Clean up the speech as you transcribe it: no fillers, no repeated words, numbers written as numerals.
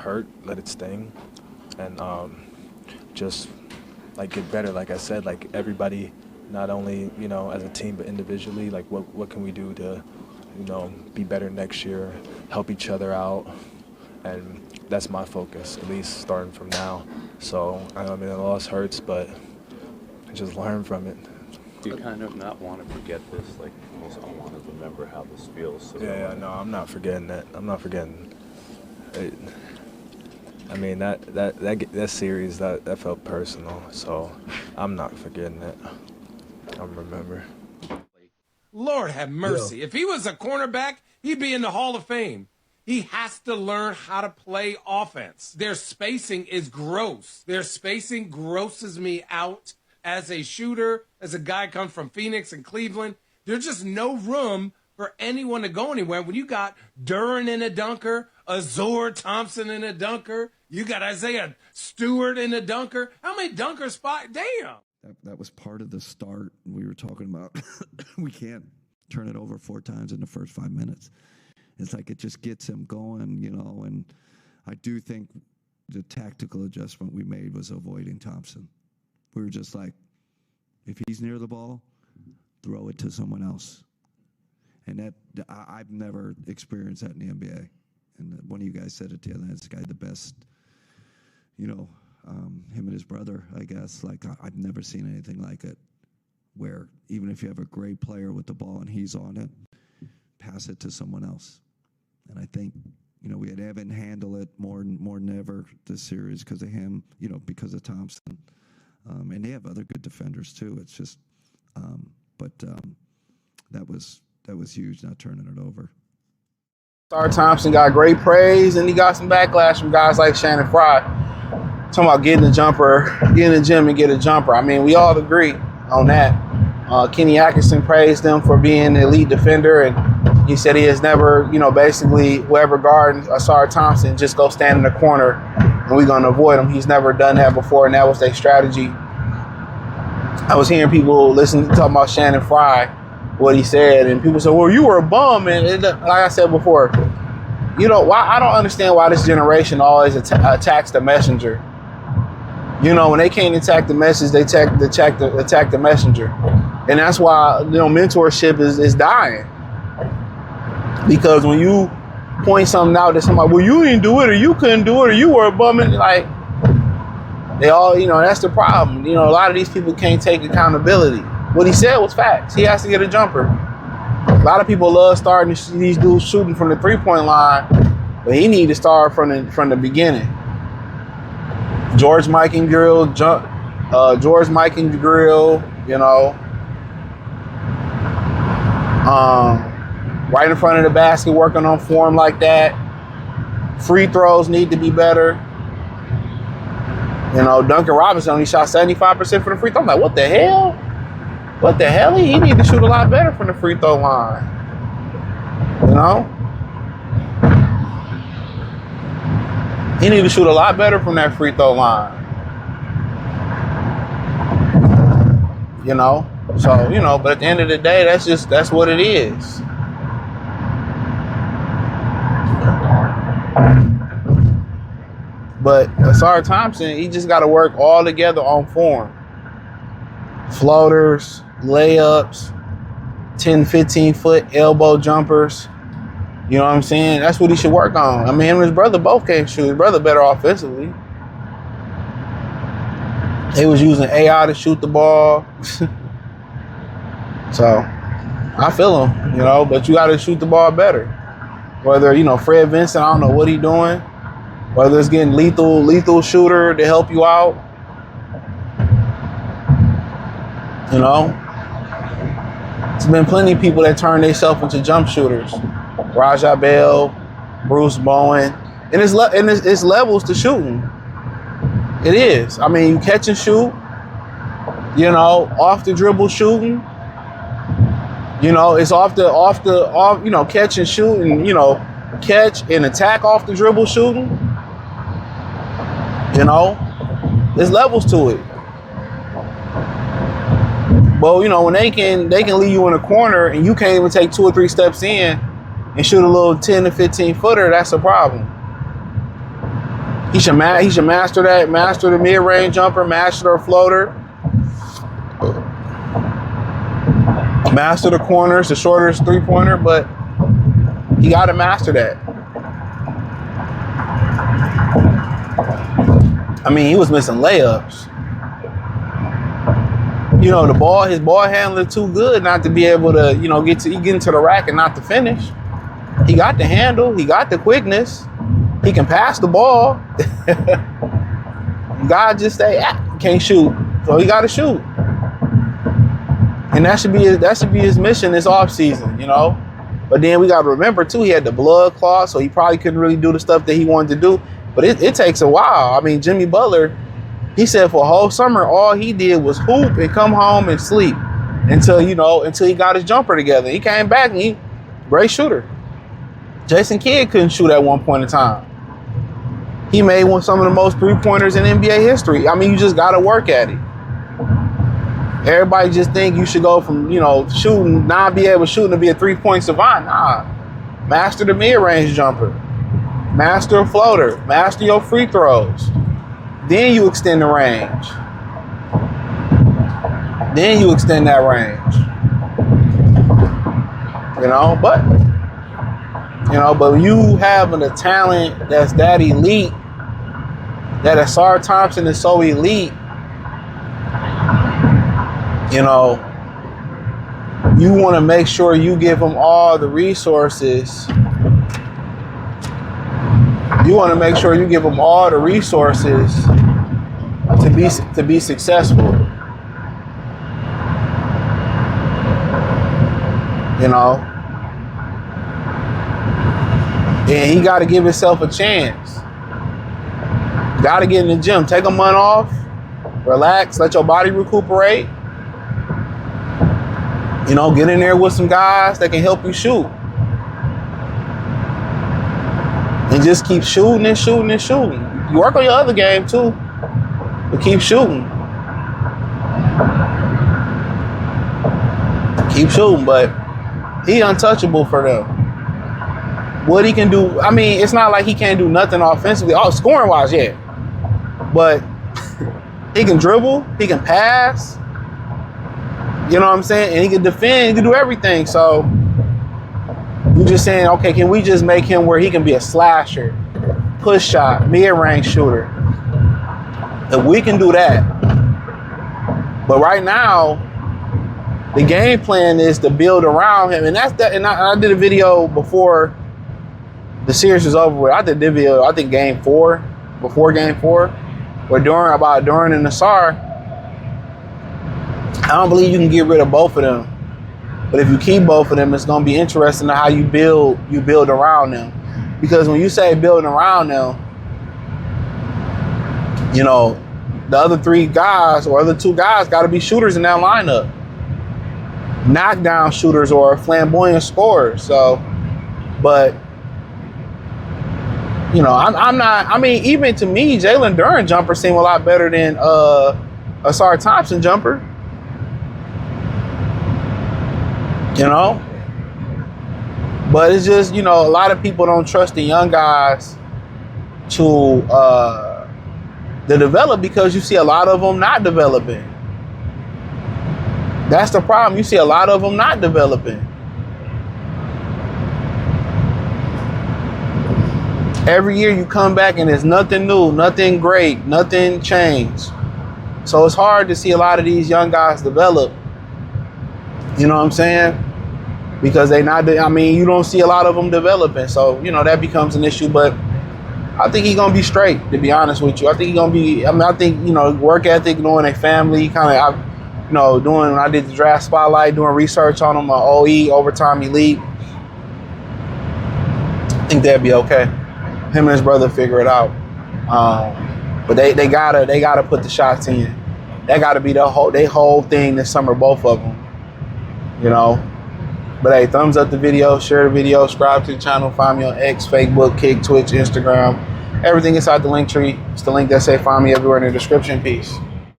hurt, let it sting, and just like get better. Like I said, like everybody, not only as a team but individually, like what can we do to be better next year, help each other out, and that's my focus, at least starting from now. So I mean, the loss hurts, but just learn from it. Do you kind of not want to forget this? Like, you almost don't want to remember how this feels. So Yeah, no, I'm not forgetting that. I'm not forgetting it. I mean, that series, that felt personal, so I'm not forgetting it. I'll remember. Lord have mercy. Yeah. If he was a cornerback, he'd be in the Hall of Fame. He has to learn how to play offense. Their spacing is gross. Their spacing grosses me out as a shooter, as a guy comes from Phoenix and Cleveland. There's just no room for anyone to go anywhere. When you got Duran in a dunker, Ausar Thompson in a dunker, you got Isaiah Stewart in a dunker. How many dunker spots? Damn. That was part of the start we were talking about. We can't turn it over 4 times in the first 5 minutes. It's like it just gets him going, and I do think the tactical adjustment we made was avoiding Thompson. We were just like, if he's near the ball, throw it to someone else. And I've never experienced that in the NBA. And one of you guys said it the other night, this guy the best, him and his brother, I guess. Like, I've never seen anything like it, where even if you have a great player with the ball and he's on it, pass it to someone else. And I think, we had Evan handle it more than ever this series because of him, because of Thompson. And they have other good defenders too. It's just, that was huge, not turning it over. Ausar Thompson got great praise, and he got some backlash from guys like Shannon Fry. Talking about getting a jumper, get in the gym and get a jumper. I mean, we all agree on that. Kenny Atkinson praised him for being an elite defender, and he said he has never, basically whoever guarding Ausar Thompson, just go stand in the corner and we're going to avoid him. He's never done that before, and that was their strategy. I was hearing people talking about Shannon Fry, what he said, and people said, well, you were a bum. And like I said before, why I don't understand why this generation always attacks the messenger. When they can't attack the message, they attack the messenger. And that's why, mentorship is dying. Because when you point something out to somebody, well, you didn't do it, or you couldn't do it, or you were a bum, and like, they all, that's the problem. A lot of these people can't take accountability. What he said was facts. He has to get a jumper. A lot of people love starting these dudes shooting from the 3-point line, but he need to start from the beginning. George Mike and Grill, right in front of the basket, working on form like that. Free throws need to be better. Duncan Robinson only shot 75% from the free throw. I'm like, what the hell? What the hell? He need to shoot a lot better from the free throw line. He need to shoot a lot better from that free throw line. So, but at the end of the day, that's what it is. But Ausar Thompson, he just got to work all together on form. Floaters, layups, 10, 15-foot elbow jumpers. You know what I'm saying? That's what he should work on. I mean, him and his brother both can't shoot. His brother better offensively. They was using AI to shoot the ball. So, I feel him, but you got to shoot the ball better. Whether, Fred Vincent, I don't know what he's doing. Whether it's getting lethal shooter to help you out. There's been plenty of people that turn themselves into jump shooters. Rajah Bell, Bruce Bowen. And it's levels to shooting. It is. I mean, you catch and shoot, off the dribble shooting. It's off, catch and shoot and, catch and attack off the dribble shooting. There's levels to it. But, when they can leave you in a corner and you can't even take 2 or 3 steps in and shoot a little 10 to 15 footer, that's a problem. He should master that, master the mid-range jumper, master the floater, master the corners, the shortest three-pointer, but he got to master that. I mean, he was missing layups. You know, his ball handler too good not to be able to, you know, get into the rack and not to finish. He got the handle, he got the quickness, he can pass the ball. God just say, can't shoot, so he got to shoot. And that should be his mission this offseason, you know. But then we got to remember too, he had the blood clot, so he probably couldn't really do the stuff that he wanted to do. But it takes a while. I mean, Jimmy Butler, he said for a whole summer, all he did was hoop and come home and sleep until he got his jumper together. He came back and great shooter. Jason Kidd couldn't shoot at one point in time. He made some of the most three-pointers in NBA history. I mean, you just got to work at it. Everybody just think you should go from, you know, shooting, not be able to shoot and be a three-point savant. Nah. Master the mid-range jumper. Master a floater. Master your free throws. Then you extend the range. Then you extend that range. You know, but you having a talent that's that elite, that Ausar Thompson is so elite, you know, you want to make sure you give him all the resources. You want to make sure you give him all the resources to be successful. You know, and he got to give himself a chance. Got to get in the gym. Take a month off. Relax. Let your body recuperate. You know, get in there with some guys that can help you shoot. And just keep shooting and shooting and shooting. You work on your other game too, but keep shooting. Keep shooting, but he untouchable for them. What he can do, I mean, it's not like he can't do nothing offensively. Oh, scoring-wise, yeah. But he can dribble, he can pass. You know what I'm saying? And he can defend, he can do everything. So we're just saying, okay, can we just make him where he can be a slasher, push shot, mid-range shooter? If we can do that. But right now, the game plan is to build around him. And that's that. And I did a video before the series was over with. I did a video, I think before game four, where during and Ausar, I don't believe you can get rid of both of them. But if you keep both of them, it's going to be interesting to how you build around them. Because when you say building around them, you know, the other three guys or other two guys got to be shooters in that lineup. Knockdown shooters or flamboyant scorers. So, but, you know, I'm not, I mean, even to me, Jalen Duren jumper seemed a lot better than Ausar Thompson jumper. You know? But it's just, you know, a lot of people don't trust the young guys to develop because you see a lot of them not developing. That's the problem. You see a lot of them not developing. Every year you come back and there's nothing new, nothing great, nothing changed. So it's hard to see a lot of these young guys develop. You know what I'm saying? Because you don't see a lot of them developing. So, you know, that becomes an issue. But I think he's going to be straight, to be honest with you. I think he's going to be, I think, you know, work ethic, knowing a family, kind of, you know, when I did the draft spotlight, doing research on him, OE, overtime elite. I think that'd be okay. Him and his brother figure it out. But they gotta put the shots in. That gotta be their whole thing this summer, both of them. You know. But hey, thumbs up the video, share the video, subscribe to the channel, find me on X, Facebook, Kick, Twitch, Instagram. Everything inside the link tree. It's the link that say find me everywhere in the description. Peace.